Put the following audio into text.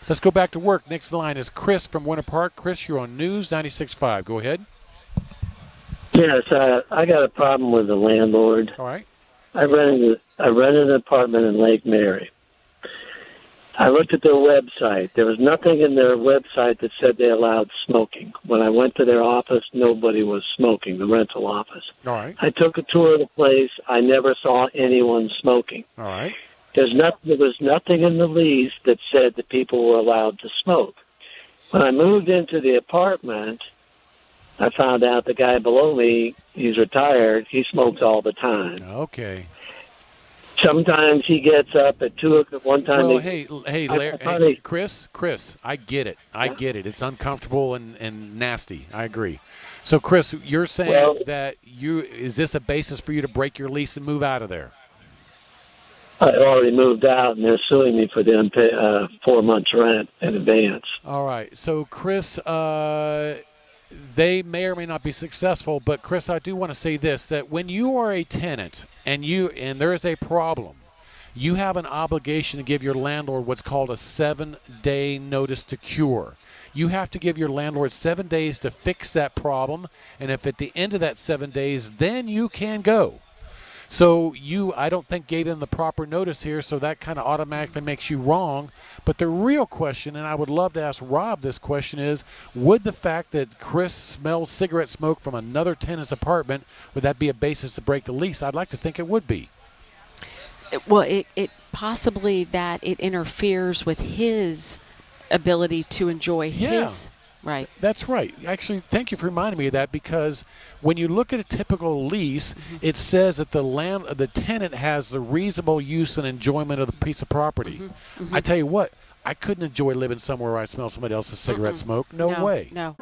Let's go back to work. Next in line is Chris from Winter Park. Chris, you're on News 96.5. Go ahead. Yes, I got a problem with the landlord. All right. I rented an apartment in Lake Mary. I looked at their website. There was nothing in their website that said they allowed smoking. When I went to their office, nobody was smoking, the rental office. All right. I took a tour of the place. I never saw anyone smoking. All right. There was nothing in the lease that said that people were allowed to smoke. When I moved into the apartment, I found out the guy below me, he's retired, he smokes all the time. Okay. Sometimes he gets up at 2 o'clock. One time. Well, hey, Chris, I get it. I get it. It's uncomfortable and nasty. I agree. So, Chris, you're saying that is this a basis for you to break your lease and move out of there? I already moved out, and they're suing me for them 4 months' rent in advance. All right. So, Chris, they may or may not be successful, but Chris, I do want to say this, that when you are a tenant and there is a problem, you have an obligation to give your landlord what's called a 7-day notice to cure. You have to give your landlord 7 days to fix that problem, and if at the end of that 7 days, then you can go. So I don't think, gave them the proper notice here, so that kind of automatically makes you wrong. But the real question, and I would love to ask Rob this question, is would the fact that Chris smells cigarette smoke from another tenant's apartment, would that be a basis to break the lease? I'd like to think it would be. Well, it possibly that it interferes with his ability to enjoy his. Right. That's right. Actually, thank you for reminding me of that, because when you look at a typical lease, it says that the tenant has the reasonable use and enjoyment of the piece of property. I tell you what, I couldn't enjoy living somewhere where I smell somebody else's cigarette smoke. No way. No.